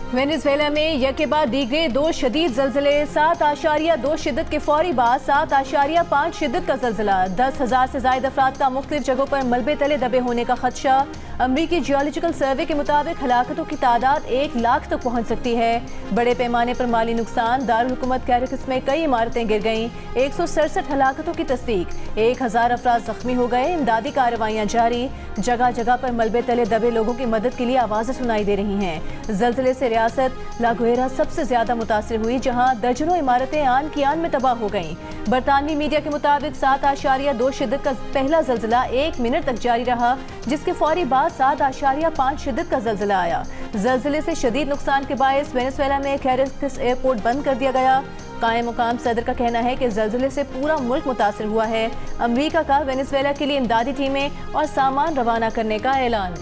Venezuela में यके बाद दीगरे 2 शदीद जल्जले, 7.2 शिद्दत के फौरी बाद 7.5 शिद्दत का जल्जला। 10,000 से ज्यादा अफराद का मुख्तलिफ जगहों पर मलबे तले दबे होने का खदशा। अमरीकी जियोलॉजिकल सर्वे के मुताबिक हलाकतों की तादाद 1 लाख तक पहुंच सकती है। बड़े पैमाने पर माली नुकसान। दारुल हुकूमत कैराकस में कई इमारतें गिर गईं। 167 हलाकतों की तस्दीक। 1000 अफराद जख्मी हो गए। इमदादी कार्रवाइयाँ जारी। जगह जगह पर मलबे तले दबे लोगों की मदद के लिए आवाज़ें सुनाई दे रही हैं। जल्जले से रियासत लागुएरा सबसे ज्यादा मुतासिर हुई, जहाँ दर्जनों इमारतें आन की आन में तबाह हो गईं। बरतानवी मीडिया के मुताबिक 7.2 शिद्दत का पहला जल्जला 1 मिनट तक जारी रहा, जिसके फौरी बाद 7.5 शिद्दत का जल्जला आया। जल्जले से शदीद नुकसान के बायस वेनेजुएला में कैराकस एयरपोर्ट बंद कर दिया गया। कायम मुकाम सदर का कहना है कि जल्जले से पूरा मुल्क मुतासिर हुआ है। अमरीका का वेनेजुएला के लिए इमदादी टीमें और सामान रवाना करने का ऐलान।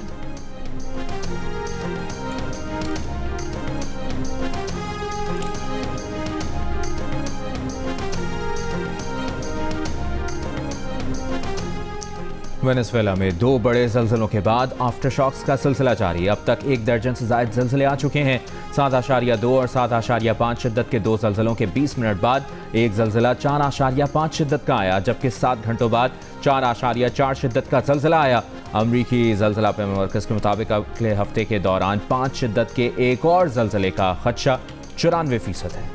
वेनेजुएला में 2 बड़े जल्जलों के बाद आफ्टर शॉक्स का सिलसिला जारी। अब तक 1 दर्जन से ज्यादा जल्जले आ चुके हैं। 7.2 और 7.5 शिद्दत के 2 जल्जलों के 20 मिनट बाद एक जल्जला 4.5 शिद्दत का आया, जबकि 7 घंटों बाद 4.4 शिद्दत का जल्जला आया। अमरीकी जल्जला पे मरकज़ के मुताबिक अगले हफ्ते के दौरान 5 शिद्दत के एक और जल्जले का खदशा 94% है।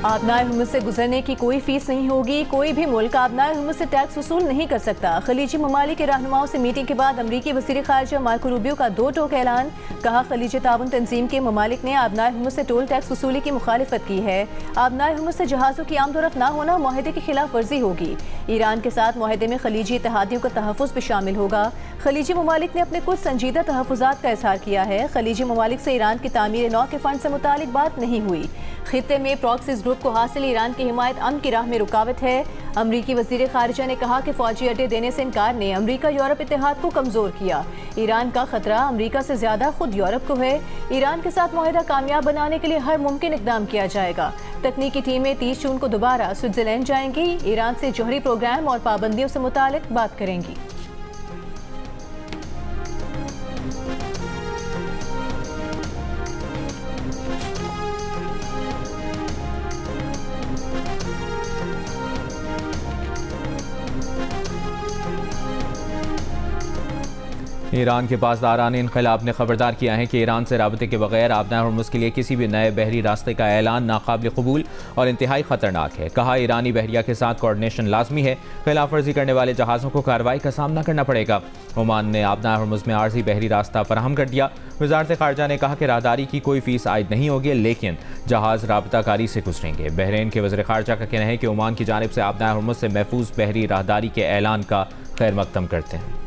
आबनाए हुर्मुज़ से गुजरने की कोई फीस नहीं होगी। कोई भी मुल्क आबनाए हुर्मुज़ से टैक्स वसूल नहीं कर सकता। खलीजी ममालिक के रहनुमाओं से मीटिंग के बाद अमरीकी वज़ीर ख़ारिजा मार्को रूबियो का 2 टोक ऐलान। कहा, खलीजी ताउन तंजीम के ममालिक ने आबनाए हुर्मुज़ से टोल टैक्स वसूली की मुखालिफत की है। आबनाए हुर्मुज़ से जहाज़ों की आमदोरफ्त न होना मुआहदे की खिलाफ वर्जी होगी। ईरान के साथ मुआहदे में खलीजी इत्तेहादियों का तहफ़्फ़ुज़ भी शामिल होगा। खलीजी ममालिक ने अपने कुछ संजीदा तहफ़्फ़ुज़ात का इज़हार किया है। खलीजी ममालिक से ईरान की तामीर नौ के फंड से मुतालिक बात नहीं हुई। खित्ते में प्रॉक्सीज ग्रुप को हासिल ईरान की हिमायत अमन की राह में रुकावट है। अमरीकी वज़ीर ख़ारिजा ने कहा कि फ़ौजी अड्डे देने से इनकार ने अमरीका यूरोप इत्तेहाद को कमज़ोर किया। ईरान का खतरा अमरीका से ज़्यादा खुद यूरोप को है। ईरान के साथ मुआहदा कामयाब बनाने के लिए हर मुमकिन इक़दाम किया जाएगा। तकनीकी टीमें 30 जून को दोबारा स्विट्ज़रलैंड जाएंगी। ईरान से जौहरी प्रोग्राम और पाबंदियों से मुतालिक बात करेंगी। ईरान के पासदारान इनकलाब ने खबरदार किया है कि ईरान से राबते के बगैर आबनाए हुर्मुज़ के लिए किसी भी नए बहरी रास्ते का ऐलान नाकाबिल कबूल और इंतहाई ख़तरनाक है। कहा, ईरानी बहरिया के साथ कोऑर्डिनेशन लाजमी है। खिलाफ वर्जी करने वाले जहाज़ों को कार्रवाई का सामना करना पड़ेगा। ओमान ने आबनाए हुर्मुज़ में आर्जी बहरी रास्ता फराहम कर दिया। वज़ारत ख़ारिजा ने कहा कि राहदारी की कोई फ़ीस आयद नहीं होगी, लेकिन जहाज़ राबताकारी से गुजरेंगे। बहरीन के वज़ीर ख़ारिजा का कहना है कि ओमान की जानिब से आबनाए हुर्मुज़ से महफूज बहरी राहदारी के ऐलान का खैर मकदम करते हैं।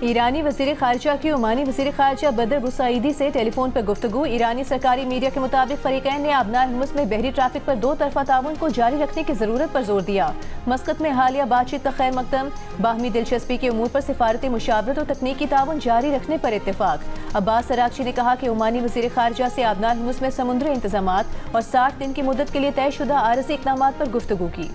ईरानी वज़ीर ख़ारिजा की ओमानी वज़ीर ख़ारिजा बदर बुसाइदी से टेलीफोन पर गुफ्तगू। ईरानी सरकारी मीडिया के मुताबिक फ़रीक़ैन ने आबनाए हुर्मुज़ में बहरी ट्रैफिक पर 2 तरफ़ा ताउन को जारी रखने की ज़रूरत पर जोर दिया। मस्कत में हालिया बातचीत का खैर मकदम। बाहमी दिलचस्पी के उमूर पर सिफारती मुशावरत और तकनीकी ताउन जारी रखने पर इत्तेफाक। अब्बास अरागची ने कहा कि ओमानी वज़ीर ख़ारिजा से आबनाए हुर्मुज़ में समुद्री इंतज़ामात और 60 दिन की मुद्दत के लिए तयशुदा आरज़ी इक़दामात पर गुफ्तगू की।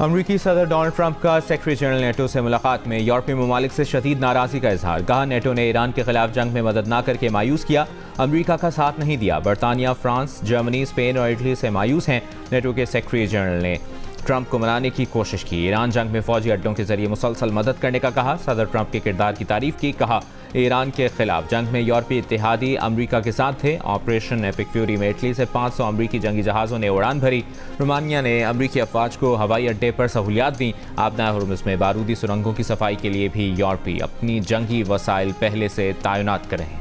अमरीकी सदर डोनाल्ड ट्रंप का सेक्रेटरी जनरल नेटो से मुलाकात में यूरोपीय ममालिक से शदीद नाराज़गी का इजहार। कहा, नेटो ने ईरान के खिलाफ जंग में मदद न करके मायूस किया, अमरीका का साथ नहीं दिया। बरतानिया, फ्रांस, जर्मनी, स्पेन और इटली से मायूस हैं। नेटो के सेक्रेटरी जनरल ने ट्रंप को मनाने की कोशिश की। ईरान जंग में फौजी अड्डों के जरिए मुसलसल मदद करने का कहा। सदर ट्रंप के किरदार की तारीफ की। कहा, ईरान के खिलाफ जंग में यूरोपीय इत्तेहादी अमरीका के साथ थे। ऑपरेशन एपिक फ्यूरी में इटली से 500 अमरीकी जंगी जहाज़ों ने उड़ान भरी। रोमानिया ने अमरीकी अफवाज को हवाई अड्डे पर सहूलियात दी। आबनाए हुर्मुज़ में बारूदी सुरंगों की सफाई के लिए भी यूरोपी अपनी जंगी वसाइल पहले से तैनात कर रहे हैं।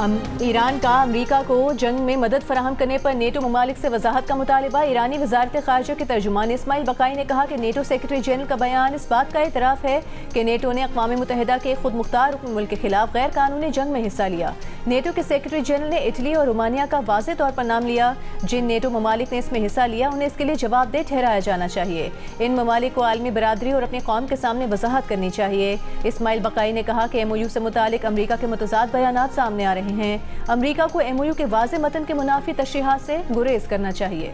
ईरान का अमेरिका को जंग में मदद फराहम करने पर नेटो ममालिक से वजाहत का मुतालिबा। ईरानी वजारत खारजा के तर्जुमान इस्माइल बकाई ने कहा कि नेटो सेक्रेटरी जनरल का बयान इस बात का इतराफ़ है कि नेटो ने अक़वाम मुत्तहिदा के खुद मुख्तार रुकन मुल्क के खिलाफ गैर कानूनी जंग में हिस्सा लिया। नेटो के सेक्रेटरी जनरल ने इटली और रोमानिया का वाज़ेह तौर पर नाम लिया। जिन नेटो ममालिक ने इसमें हिस्सा लिया उन्हें इसके लिए जवाबदेह ठहराया जाना चाहिए। इन ममालिक को आलमी बरादरी और अपनी कौम के सामने वजाहत करनी चाहिए। इस्माइल बकाई ने कहा कि MOU से मुतालिक अमरीका के मुतज़ाद बयानात सामने आ रहे हैं। अमरीका को MOU के वाज़ेह मतन के मुनाफी तशरीहात से गुरेज करना चाहिए।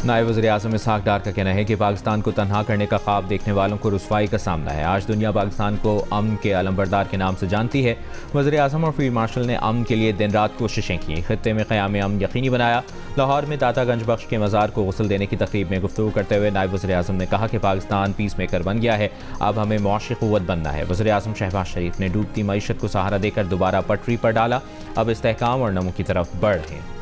नायब वज़ीर-ए-आज़म इसहाक डार का कहना है कि पाकिस्तान को तन्हा करने का ख्वाब देखने वालों को रुसवाई का सामना है। आज दुनिया पाकिस्तान को अमन के अलमबरदार के नाम से जानती है। वज़ीर-ए-आज़म और फील्ड मार्शल ने अमन के लिए दिन रात कोशिशें की, खित्ते में क़याम अमन यकीनी बनाया। लाहौर में दाता गंज बख्श के मज़ार को गुस्ल देने की तकरीब में गुफ्तगू करते हुए नायब वज़ीर-ए-आज़म ने कहा कि पाकिस्तान पीस मेकर बन गया है, अब हमें मुआशी क़ुव्वत बनना है। वज़ीर-ए-आज़म शहबाज शरीफ ने डूबती मईशत को सहारा देकर दोबारा पटरी पर डाला, अब इस्तेहकाम और नमो की तरफ बढ़ रहे हैं।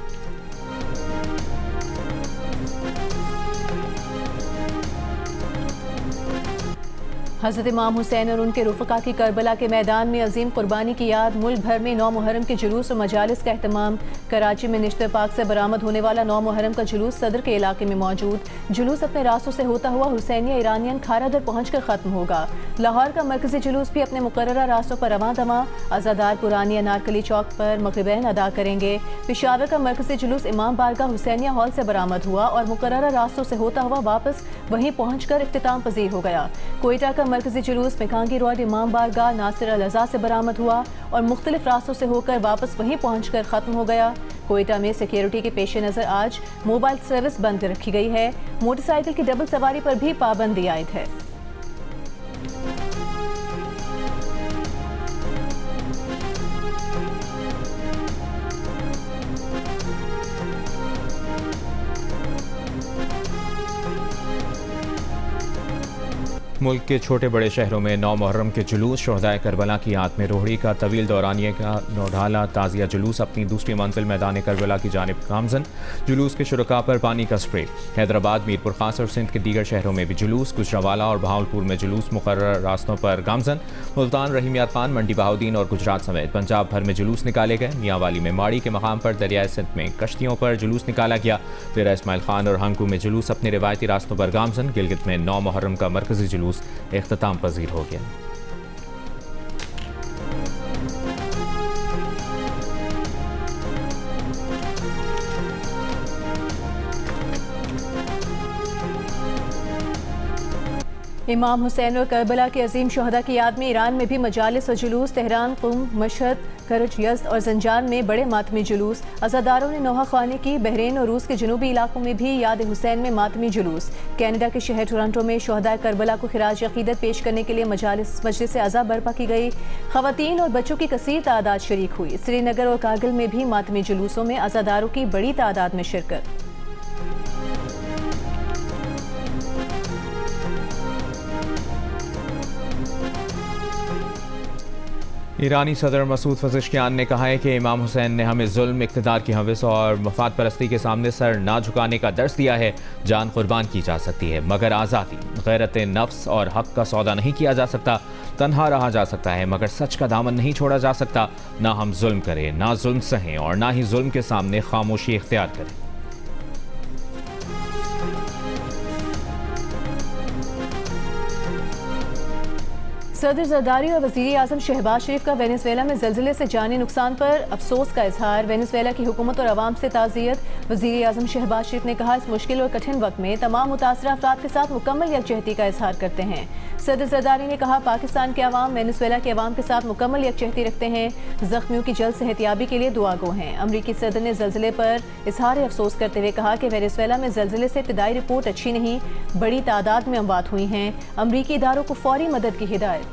हज़रत इमाम हुसैन और उनके रुफ़क़ा की करबला के मैदान में अजीम कुर्बानी की याद। मुल्क भर में 9 मुहर्रम के जुलूस और मजालिस का अहतमाम। कराची में निश्ते पाक से बरामद होने वाला 9 मुहर्रम का जुलूस सदर के इलाके में मौजूद। जुलूस अपने रास्तों से होता हुआ हुसैनिया ईरानियन खारादर पहुँच कर ख़त्म होगा। लाहौर का मरकज़ी जुलूस भी अपने मुकर्ररा रास्तों पर रवां दवा अज़ादार पुरानी अनारकली चौक पर मग़रिबैन अदा करेंगे। पेशावर का मरकज़ी जुलूस इमाम बारगाह हुसैनिया हॉल से बरामद हुआ और मुकर्ररा रास्तों से होता हुआ वापस वहीं पहुँच कर इख्तिताम पजीर हो गया। कोयटा का मरकज़ी जुलूस मिकांगी रोड इमाम बारगाह नासिर अल अज़ा से बरामद हुआ और मुख्तलिफ रास्तों से होकर वापस वहीं पहुँच कर ख़त्म हो गया। कोयटा में सिक्योरिटी के पेश नज़र आज मोबाइल सर्विस बंद रखी गई है। मोटरसाइकिल की डबल सवारी पर भी पाबंदी आयद है। मुल्क के छोटे बड़े शहरों में 9 मुहर्रम के जुलूस। शहदाए करबला की याद में रोहड़ी का तवील दौरानिए का नौढाला ताज़िया जुलूस अपनी दूसरी मंजिल मैदान करबला की जानिब गामजन। जुलूस के शुरका पर पानी का स्प्रे। हैदराबाद, मीरपुर खास और सिंध के दीगर शहरों में भी जुलूस। गुजरावाला और बहावलपुर में जुलूस मुकर्रर रास्तों पर गामजन। मुल्तान, रहीम यार खान, मंडी बहाउद्दीन और गुजरात समेत पंजाब भर में जुलूस निकाले गए। मियांवाली में माड़ी के मकाम पर दरियाए सिंध में कश्तियों पर जुलूस निकाला गया। डेरा इस्माइल खान और हंकू में जुलूस अपने रिवायती रास्तों पर गामजन। गिलगित में 9 मुहर्रम का मरकजी जुलूस इख्तिताम पजीर हो गया। इमाम हुसैन और करबला के अजीम शहदा की याद में ईरान में भी मजालिस और जुलूस। तेहरान, कुम, मशहद, करज, यज़्द और जंजान में बड़े मातमी जुलूस। अज़ादारों ने नौहा ख्वानी की। बहरीन और रूस के जनूबी इलाकों में भी याद हुसैन में मातमी जुलूस। कनाडा के शहर टोरंटो में शहदाए करबला को खिराज अकीदत पेश करने के लिए मजलिस अज़ा बर्पा की गई। ख़वातीन और बच्चों की कसीर तादाद शरीक हुई। श्रीनगर और कारगिल में भी मातमी जुलूसों में अज़ादारों की बड़ी तादाद में शिरकत। ईरानी सदर मसूद पज़ेश्कियान ने कहा है कि इमाम हुसैन ने हमें जुल्म, इक़्तिदार की हवस और मफाद परस्ती के सामने सर ना झुकाने का दर्स दिया है। जान कुर्बान की जा सकती है मगर आज़ादी, गैरत नफ्स और हक़ का सौदा नहीं किया जा सकता। तन्हा रहा जा सकता है मगर सच का दामन नहीं छोड़ा जा सकता। ना हम जुल्म करें, ना जुल्म सहें और ना ही जुल्म के सामने खामोशी इख्तियार करें। सदर ज़रदारी और वज़ीर आज़म शहबाज शरीफ का वेनेज़ुएला में ज़लज़ले से जानी नुकसान पर अफसोस का इजहार। वेनेज़ुएला की हुकूमत और अवाम से ताज़ियत। वज़ीर आज़म शहबाज शरीफ ने कहा, इस मुश्किल और कठिन वक्त में तमाम मुतासरा अफराद के साथ मुकम्मल यकजहती का इजहार करते हैं। सदर ज़रदारी ने कहा, पाकिस्तान के अवाम वेनेज़ुएला के अवाम के साथ मुकम्मल यकजहती रखते हैं। ज़ख्मियों की जल्द सेहतियाबी के लिए दुआ गो हैं। अमरीकी सदर ने ज़लज़ले पर इजहार अफसोस करते हुए कहा कि वेनेज़ुएला में ज़लज़ले से इब्तिदाई रिपोर्ट अच्छी नहीं, बड़ी तादाद में अमवात हुई हैं। अमरीकी इदारों को फौरी मदद की हिदायत।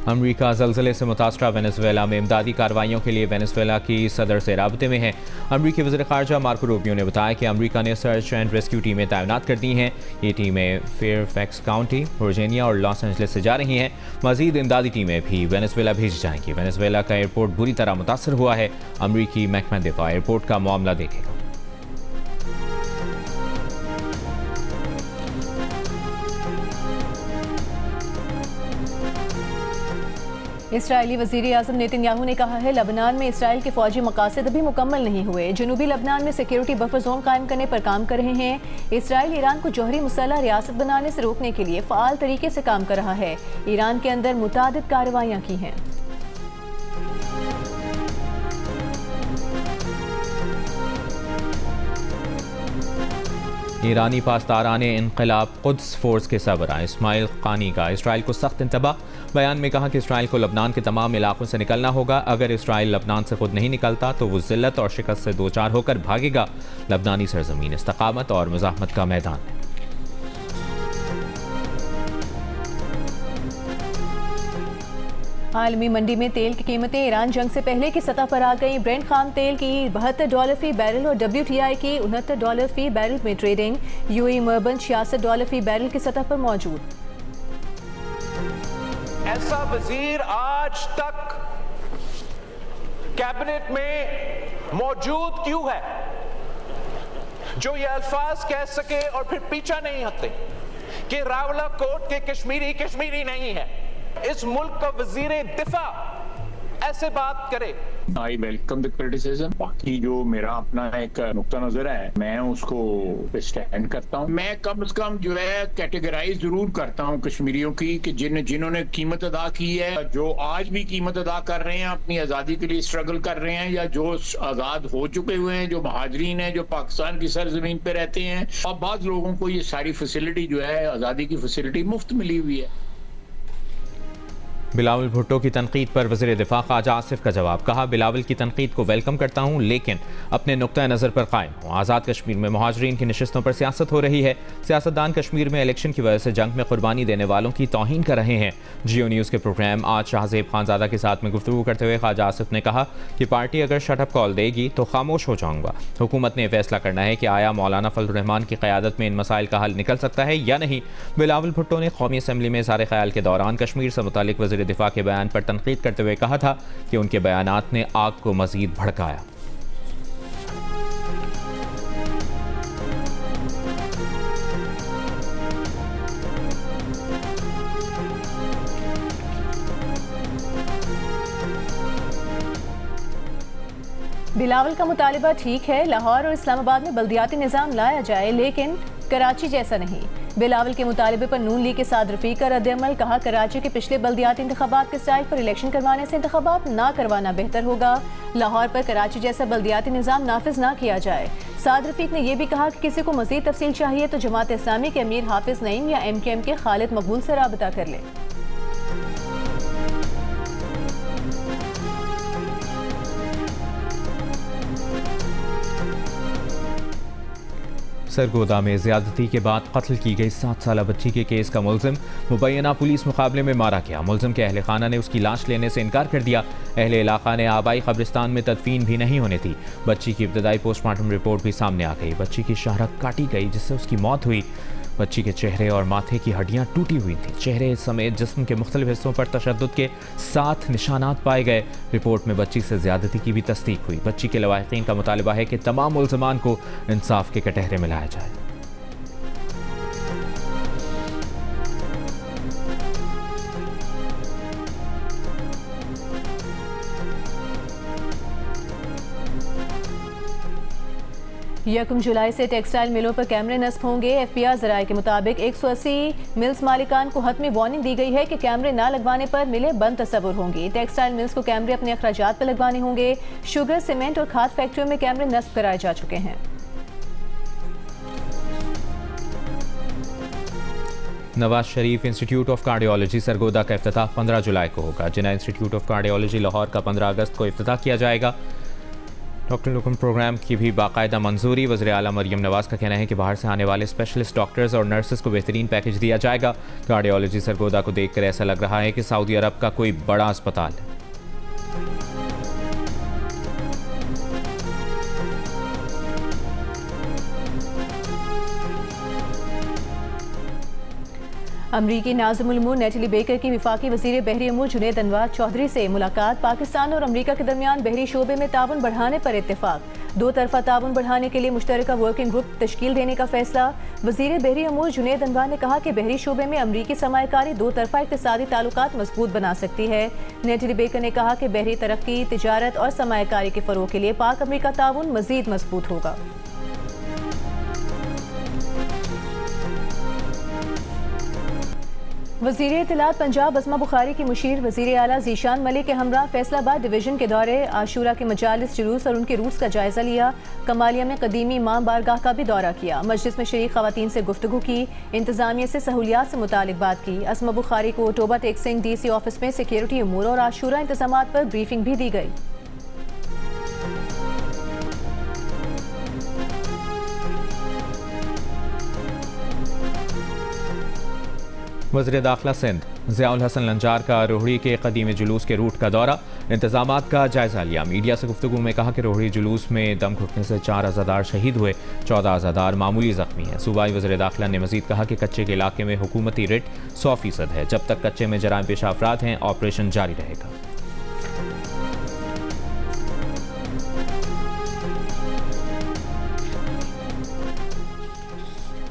अमरीका ज़लज़ले से मुतासरा वेनेज़ुएला में इमदादी कार्रवाइयों के लिए वेनेज़ुएला की सदर से राबते में है। अमरीकी वज़ीर ख़ारजा मार्को रूबियो ने बताया कि अमरीका ने सर्च एंड रेस्क्यू टीमें तैनात कर दी हैं। ये टीमें फेयरफैक्स काउंटी, वर्जीनिया और लॉस एंजलिस से जा रही हैं। मज़ीद इमदादी टीमें भी वेनेज़ुएला भेजी जाएंगी। वेनेज़ुएला का एयरपोर्ट बुरी तरह मुतासर हुआ है। अमरीकी महकमा दिफा एयरपोर्ट का मामला देखेगा। इसराइली वज़ीर आज़म नेतन्याहू ने कहा है लबनान में इसराइल के फौजी मकासद अभी मुकम्मल नहीं हुए। जनूबी लबनान में सिक्योरिटी बफर जोन कायम करने पर काम कर रहे हैं। इसराइल ईरान को जौहरी मुसल्लह रियासत बनाने से रोकने के लिए फ़ाल तरीके से काम कर रहा है। ईरान के अंदर मुतादिद कार्रवाइयाँ की हैं। ईरानी पासदाराने इनकलाब कुद्स फोर्स के सरबराह इस्माइल क़ानी का इसराइल को सख्त इंतबाह। बयान में कहा कि इसराइल को लबनान के तमाम इलाकों से निकलना होगा। अगर इसराइल लबनान से खुद नहीं निकलता तो वो जिल्लत और शिकस्त से दो चार होकर भागेगा। लबनानी सरजमीन इस्तकामत और मुज़ाहमत का मैदान है। आलमी मंडी में तेल की कीमतें ईरान जंग से पहले की सतह पर आ गई। ब्रेंट खाम तेल की $72 फी बैरल और WTI की $69 फी बैरल में ट्रेडिंग। यूएई मर्बन $66 फी बैरल की सतह पर मौजूद। ऐसा वजीर आज तक कैबिनेट में मौजूद क्यों है जो ये अल्फाज कह सके और फिर पीछा नहीं हटते कि रावलाकोट के कश्मीरी नहीं है। इस मुल्क का वजीर दिफा ऐसे बात करे। I welcome the criticism. बाकी जो मेरा अपना एक नुक्ता नजर है मैं उसको स्टैंड करता हूँ। मैं कम से कम जो है कैटेगराइज जरूर करता हूँ कश्मीरियों की कि जिन्होंने कीमत अदा की है, जो आज भी कीमत अदा कर रहे हैं, अपनी आज़ादी के लिए स्ट्रगल कर रहे हैं, या जो आज़ाद हो चुके हुए हैं, जो महाजरीन हैं, जो पाकिस्तान की सरजमीन पे रहते हैं। और बाद लोगों को ये सारी फैसिलिटी जो है आज़ादी की फैसिलिटी मुफ्त मिली हुई है। बिलावल भुट्टो की तनकीद पर वज़ीर दिफा ख्वाजा आसिफ का जवाब। कहा बिलावल की तनकीद को वेलकम करता हूँ लेकिन अपने नुक्ता नज़र पर कायम हूँ। आज़ाद कश्मीर में मुहाजिरीन की नशिस्तों पर सियासत हो रही है। सियासतदान कश्मीर में इलेक्शन की वजह से जंग में कुर्बानी देने वालों की तौहीन कर रहे हैं। जियो न्यूज़ के प्रोग्राम आज शाहजेब खानजादा के साथ में गुफ्तगू करते हुए ख्वाजा आसिफ ने कहा कि पार्टी अगर शटअप कॉल देगी तो खामोश हो जाऊँगा। हुकूमत ने फैसला करना है कि आया मौलाना फजलुर रहमान की क़यादत में इन मसाइल का हल निकल सकता है या नहीं। बिलावल भुट्टो ने कौमी असम्बली में इज़हार ख्याल के दौरान कश्मीर से मुतालिक वज़ीर दिफा के बयान पर तनकीद करते हुए कहा था कि उनके बयानात ने आग को मजीद भड़काया। बिलावल का मुतालिबा ठीक है, लाहौर और इस्लामाबाद में बल्दियाती निज़ाम लाया जाए लेकिन कराची जैसा नहीं। बिलावल के मुतालिबे पर नून लीग के साथ रफीक का रद्द-ए-अमल। कहा कराची के पिछले बल्दियाती इंतखाबात के स्टाइल पर इलेक्शन करवाने से इंतखाबात ना करवाना बेहतर होगा। लाहौर पर कराची जैसा बल्दियाती निज़ाम नाफिज ना किया जाए। साद रफीक ने यह भी कहा कि किसी को मजीद तफसील चाहिए तो जमात इस्लामी के अमीर हाफिज नईम या MKM के खालिद मकबूल से राबता कर ले। सरगोदा में ज़्यादती के बाद कत्ल की गई 7 साला बच्ची के केस का मुलजिम मुबैना पुलिस मुकाबले में मारा गया। मुलजिम के अहले खाना ने उसकी लाश लेने से इनकार कर दिया। अहले इलाका ने आबाई कब्रिस्तान में तदफीन भी नहीं होने दी। बच्ची की इब्तदाई पोस्टमार्टम रिपोर्ट भी सामने आ गई। बच्ची की शाहरग काटी गई जिससे उसकी मौत हुई। बच्ची के चेहरे और माथे की हड्डियां टूटी हुई थी। चेहरे समेत जिस्म के मुख्तलिफ हिस्सों पर तशद्दुद के 7 निशानात पाए गए। रिपोर्ट में बच्ची से ज़्यादती की भी तस्दीक हुई। बच्ची के लवाहिकीन का मुतालिबा है कि तमाम मुल्ज़िमान को इंसाफ के कटहरे में लाया जाए। यकम जुलाई से टेक्सटाइल मिलों पर कैमरे नस्ब होंगे। FBI ज़राए के मुताबिक 180 मिल्स मालिकान को हतमी वार्निंग दी गई है कि कैमरे ना लगवाने पर मिलें बंद तस्वुर होंगी। टेक्सटाइल मिल्स को कैमरे अपने अखराजात पर लगवाने होंगे। शुगर, सीमेंट और खाद फैक्ट्रियों में कैमरे नस्ब कराए जा चुके हैं। Nawaz Sharif institute of cardiology Sargodha का इफ्तिताह 15 जुलाई को होगा। जिना इंस्टीट्यूट ऑफ कार्डियोलॉजी लाहौर का 15 अगस्त को इफ्तिताह किया जाएगा। डॉक्टर लोकम प्रोग्राम की भी बाकायदा मंजूरी। वज़ीर आला मरियम नवाज का कहना है कि बाहर से आने वाले स्पेशलिस्ट डॉक्टर्स और नर्सेस को बेहतरीन पैकेज दिया जाएगा। कार्डियोलॉजी सरगोदा को देखकर ऐसा लग रहा है कि सऊदी अरब का कोई बड़ा अस्पताल है। अमरीकी नाज़िमुल उमूर नेटली बेकर की वफाकी वज़ीर बहरी अमूर जुनैद अनवर चौधरी से मुलाकात। पाकिस्तान और अमरीका के दरमियान बहरी शोबे में ताउन बढ़ाने पर इत्तेफाक। दो तरफा ताउन बढ़ाने के लिए मुश्तरका वर्किंग ग्रुप तश्कील देने का फैसला। वज़ीर बहरी अमूर जुनैद अनवर ने कहा कि बहरी शोबे में अमरीकी सरमायाकारी दो तरफा इक़्तिसादी ताल्लुकात मजबूत बना सकती है। नेटली बेकर ने कहा कि बहरी तरक्की, तिजारत और सरमायाकारी के फ़रोग़ के लिए पाक अमरीका ताउन मज़ीद मजबूत होगा। वज़ीर इत्तलात पंजाब असमा बुखारी की मुशीर वज़ीर आला ज़ीशान मलिक के हमरा फैसलाबाद डिवीज़न के दौरे, आशूरा के मजालिस, जुलूस और उनके रूट्स का जायज़ा लिया। कमालिया में कदीमी इमाम बारगाह का भी दौरा किया। मजलिस में शरीक ख़वातीन से गुफ्तगू की, इंतज़ामिया से सहूलियात से मुतालिक बात की। असमा बुखारी को टोबा टेक सिंह DC ऑफिस में सिक्योरिटी उमूर और आशूरा इंतज़ामात पर ब्रीफिंग भी दी गई। वज़ीर दाखिला सिंध ज़ियाउल हसन लंजार का रोहड़ी के कदीमी जुलूस के रूट का दौरा, इंतज़ामात का जायज़ा लिया। मीडिया से गुफ्तगू में कहा कि रोहड़ी जुलूस में दम घुटने से 4 अज़ादार शहीद हुए, 14 अज़ादार मामूली ज़ख्मी हैं। सूबाई वज़ीर दाखिला ने मज़ीद कहा कि कच्चे के इलाके में हुकूमती रेट 100% है। जब तक कच्चे में जराइम पेशा अफराद हैं, ऑपरेशन जारी रहेगा।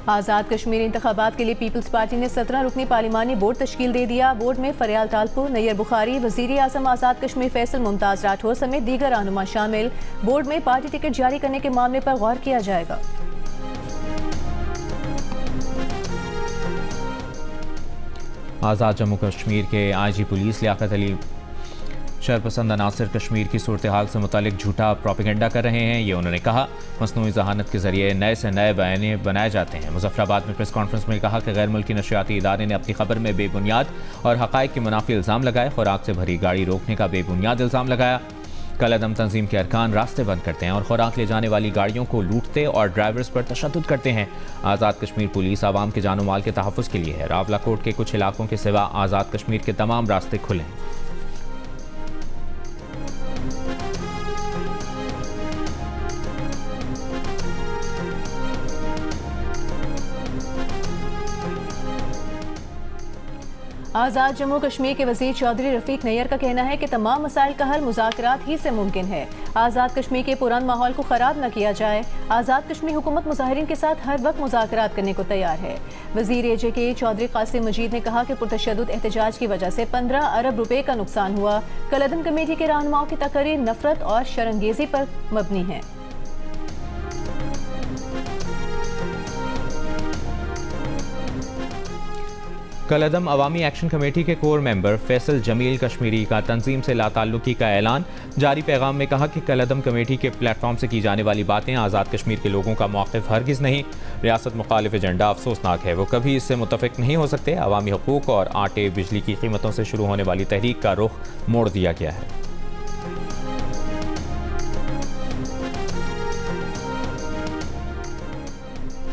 आज़ाद कश्मीर इंतखाबात के लिए पीपल्स पार्टी ने 17 रुकनी पार्लिमानी बोर्ड तश्कील दे दिया। बोर्ड में फरियाल तालपुर, नैयर बुखारी, वज़ीर आज़म आज़ाद कश्मीर फैसल मुमताज़ राठौर समेत दीगर रहनुमा शामिल। बोर्ड में पार्टी टिकट जारी करने के मामले पर गौर किया जाएगा। आज़ाद जम्मू कश्मीर के IG पुलिस लियाकत अली शरपसंद अनासर कश्मीर की सूरत हाल से मुतालिक झूठा प्रोपेगेंडा कर रहे हैं। ये उन्होंने कहा। मसनूई जहानत के जरिए नए से नए बयाने बनाए जाते हैं। मुजफ्फराबाद में प्रेस कॉन्फ्रेंस में कहा कि गैर मुल्की नशरियाती इदारे ने अपनी खबर में बेबुनियाद और हक़ाइक़ के मुनाफी इल्ज़ाम लगाए। खुराक से भरी गाड़ी रोकने का बेबुनियाद इल्ज़ाम लगाया। कलअदम तंजीम के अरकान रास्ते बंद करते हैं और खुराक ले जाने वाली गाड़ियों को लूटते और ड्राइवर्स पर तशद्दुद करते हैं। आज़ाद कश्मीर पुलिस आवाम के जानो माल के तहफ़्फ़ुज़ के लिए है। रावलाकोट के कुछ इलाकों के सिवा आज़ाद कश्मीर के तमाम रास्ते खुले हैं। आज़ाद जम्मू कश्मीर के वज़ीर चौधरी रफ़ीक नैयर का कहना है कि तमाम मसाइल का हल मुज़ाकरात ही से मुमकिन है। आज़ाद कश्मीर के पुरान माहौल को ख़राब न किया जाए। आज़ाद कश्मीर हुकूमत मुज़ाहिरीन के साथ हर वक्त मुज़ाकरात करने को तैयार है। वज़ीर AJK चौधरी कासिम मजीद ने कहा कि पुरतशद्दुद एहतजाज की वजह से 15 अरब रुपए का नुकसान हुआ। कलअदम कमेटी के रहनुमाओं की तकरीर नफरत और शरंगेज़ी पर मबनी है। कलअदम अवामी एक्शन कमेटी के कोर मेंबर फैसल जमील कश्मीरी का तंजीम से लाताल्लुकी का ऐलान। जारी पैगाम में कहा कि कलअदम कमेटी के प्लेटफॉर्म से की जाने वाली बातें आज़ाद कश्मीर के लोगों का मौक़िफ़ हरगिज़ नहीं। रियासत मुखालिफ एजेंडा अफसोसनाक है, वो कभी इससे मुतफ़िक नहीं हो सकते। अवामी हकूक़ और आटे बिजली की कीमतों से शुरू होने वाली तहरीक का रुख मोड़ दिया गया है।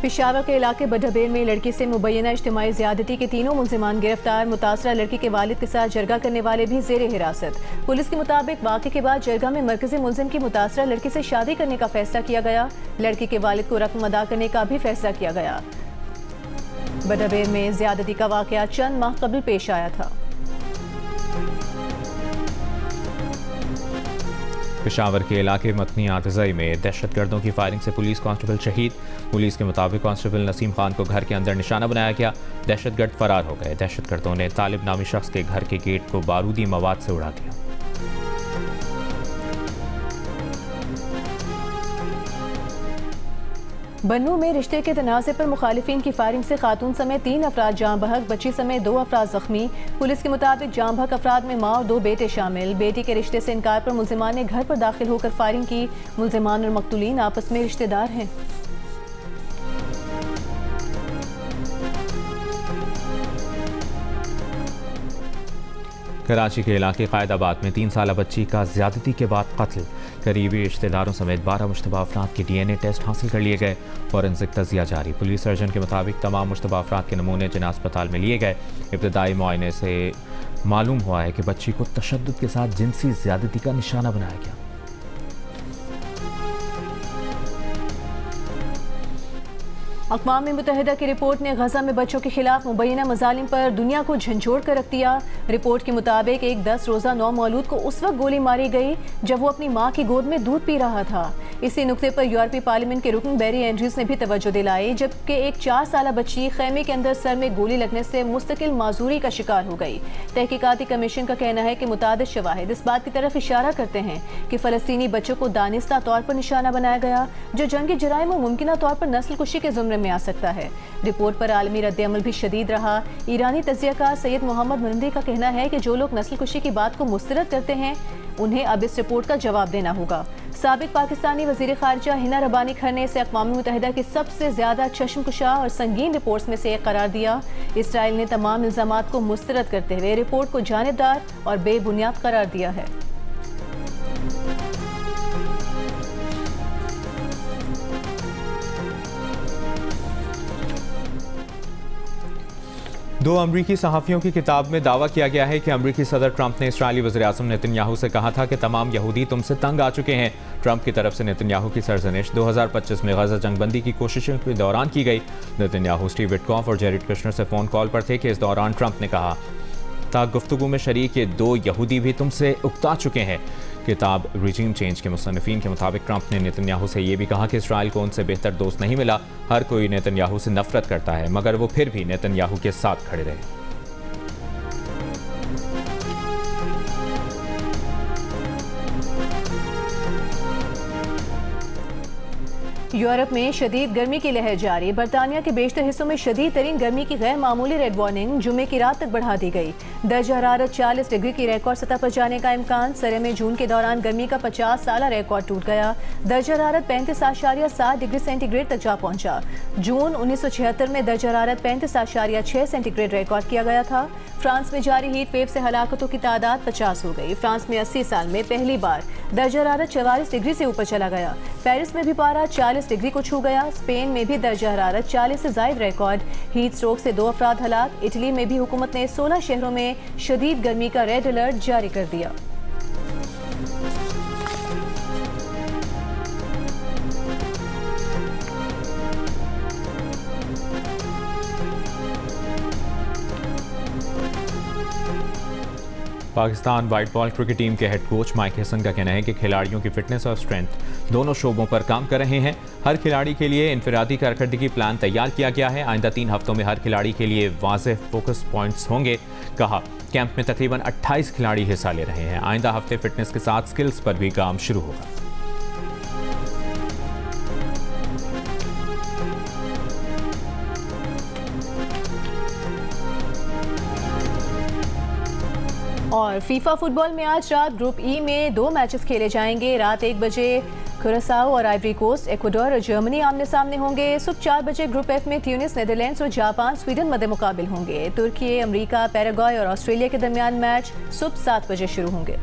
पेशावर के इलाके बडबेर में लड़की से मुबैना इज्तिमाई ज़्यादती के तीनों मुलजिमान गिरफ्तार। मुतासरा लड़की के वालिद के साथ जरगा करने वाले भी ज़ेर हिरासत। पुलिस के मुताबिक वाक़े के बाद जरगा में मरकजी मुलजिम की मुतासरा लड़की से शादी करने का फैसला किया गया। लड़की के वालिद को रकम अदा करने का भी फैसला किया गया। बडबेर में ज़्यादती का वाक़या चंद माह कबल पेश आया था। पेशावर के इलाके मतनी आतज़ई में दहशतगर्दों की फायरिंग से पुलिस कांस्टेबल शहीद। पुलिस के मुताबिक कांस्टेबल नसीम खान को घर के अंदर निशाना बनाया गया। दहशतगर्द फरार हो गए। दहशतगर्दों ने तालिब नामी शख्स के घर के गेट को बारूदी मवाद से उड़ा दिया। बन्नू में रिश्ते के तनाज़े पर मुखालिफिन की फायरिंग से खातून समेत 3 अफराद जाँ बहक, बच्ची समेत 2 अफराद जख्मी। पुलिस के मुताबिक जाँ बहक अफराद में माँ और 2 बेटे शामिल। बेटी के रिश्ते से इनकार पर मुलजिमान ने घर पर दाखिल होकर फायरिंग की। मुलजिमान और मकतूलीन आपस में रिश्तेदार हैं। कराची के इलाके कायदाबाद में 3 साला बच्ची का ज्यादती के बाद कत्ल। करीबी रिश्तेदारों समेत 12 मुश्तबा अफराद के DNA टेस्ट हासिल कर लिए गए। फॉरेंसिक तजिया जारी। पुलिस सर्जन के मुताबिक तमाम मुश्तबा अफराद के नमूने जिन्ना अस्पताल में लिए गए। इब्तदाई मुआयने से मालूम हुआ है कि बच्ची को तशद्दुद के साथ जिनसी ज्यादती का निशाना बनाया गया। अक़वाम मुत्तहिदा की रिपोर्ट ने गजा में बच्चों के खिलाफ मुबैना मजालिम पर दुनिया को झंझोड़ कर रख दिया। रिपोर्ट के मुताबिक एक 10 रोज़ा नौमौलूद को उस वक्त गोली मारी गई जब वो अपनी माँ की गोद में दूध पी रहा था। इसी नुक्ते पर यूरोपीय पार्लियामेंट के रुकन बैरी एंड्रीज ने भी तवज्जो दिलाई, जबकि एक 4 साला बच्ची खैमे के अंदर सर में गोली लगने से मुस्तकिल माजूरी का शिकार हो गई। तहकीकाती कमीशन का कहना है कि मुतादिद शवाहिद इस बात की तरफ इशारा करते हैं कि फ़लस्तीनी बच्चों को दानिस्ता तौर पर निशाना बनाया गया, जो जंगी जराइम और मुमकिना तौर पर नस्ल कुशी के ज़ुमरे में आ सकता है। रिपोर्ट पर आलमी रद्द-ए-अमल भी शदीद रहा। ईरानी तजियाकार सैयद मोहम्मद मुनंदी का कहना है कि जो लोग नस्ल कुशी की बात को मुस्तरद करते हैं उन्हें अब इस रिपोर्ट का जवाब देना होगा। साबिक पाकिस्तानी वज़ीर ख़ारिजा हिना रब्बानी खर ने इसे अक़वाम मुत्तहिदा की सबसे ज़्यादा चश्मकुशा और संगीन रिपोर्ट्स में से एक करार दिया। इसराइल ने तमाम इल्ज़ामात को मुस्तरद करते हुए रिपोर्ट को जानिबदार और बेबुनियाद करार दिया है। दो अमरीकी सहाफ़ियों की किताब में दावा किया गया है कि अमरीकी सदर ट्रंप ने इस्राएली वज़ीर-ए-आज़म नेतन्याहू से कहा था कि तमाम यहूदी तुमसे तंग आ चुके हैं। ट्रंप की तरफ से नेतन्याहू की सरजनिश 2025 में गजा जंगबंदी की कोशिशों के दौरान की गई। नेतन्याहू स्टीव विटकॉफ और जेरेड कुशनर से फ़ोन कॉल पर थे कि इस दौरान ट्रंप ने कहा था गुफ्तगू में शरीक ये 2 यहूदी भी तुमसे उकता चुके हैं। किताब रिजीम चेंज के मुसन्निफीन के मुताबिक ट्रंप ने नेतन्याहू से यह भी कहा कि इसराइल को उनसे बेहतर दोस्त नहीं मिला। हर कोई नेतन्याहू से नफरत करता है, मगर वो फिर भी नेतन्याहू के साथ खड़े रहे। यूरोप में शदीद गर्मी की लहर जारी। बरतानिया के बेशतर हिस्सों में शदीद तरीन गर्मी की गैर मामूली रेड वार्निंग जुमे की रात तक बढ़ा दी गई। दर्जा हरारत 40 डिग्री की रिकॉर्ड सतह पर जाने का इम्कान। सरे में जून के दौरान गर्मी का 50 साला रिकॉर्ड टूट गया। दर्जा हरारत 35.7 डिग्री सेंटीग्रेड तक जा पहुंचा। जून 1976 में दर्जा हरारत 35.6 सेंटीग्रेड रिकॉर्ड किया गया था। फ्रांस में जारी हीट वेव से हलाकतों की तादाद 50 हो गई। फ्रांस में 80 साल में पहली बार दर्जा हरारत 44 डिग्री से ऊपर चला गया। पेरिस में भी पारा 40 डिग्री को छू गया। स्पेन में भी दर्जा हरारत 40 से जायद रिकॉर्ड। हीट स्ट्रोक से 2 अफराद हलाक। इटली में भी हुकूमत ने 16 शहरों में शदीद गर्मी का रेड अलर्ट जारी कर दिया। Pakistan white ball cricket team के हेड कोच माइक हसन का कहना है कि खिलाड़ियों की फिटनेस और स्ट्रेंथ दोनों शोबों पर काम कर रहे हैं। हर खिलाड़ी के लिए इनफरादी कारकर्दगी प्लान तैयार किया गया है। आइंदा 3 हफ्तों में हर खिलाड़ी के लिए वाज़ेह फोकस पॉइंट्स होंगे। कहा कैंप में तकरीबन 28 खिलाड़ी हिस्सा ले रहे हैं। आइंदा हफ्ते फिटनेस के साथ स्किल्स पर भी काम शुरू होगा। और फीफा फुटबॉल में आज रात ग्रुप ई में 2 मैचेस खेले जाएंगे। रात 1 बजे कुरासाओ और आइवरी कोस्ट, इक्वाडोर और जर्मनी आमने सामने होंगे। सुबह 4 बजे ग्रुप एफ में ट्यूनिस, नेदरलैंड्स और जापान स्वीडन मद्दे मुकाबिल होंगे। तुर्की, अमेरिका, पैराग्वे और ऑस्ट्रेलिया के दरमियान मैच सुबह 7 बजे शुरू होंगे।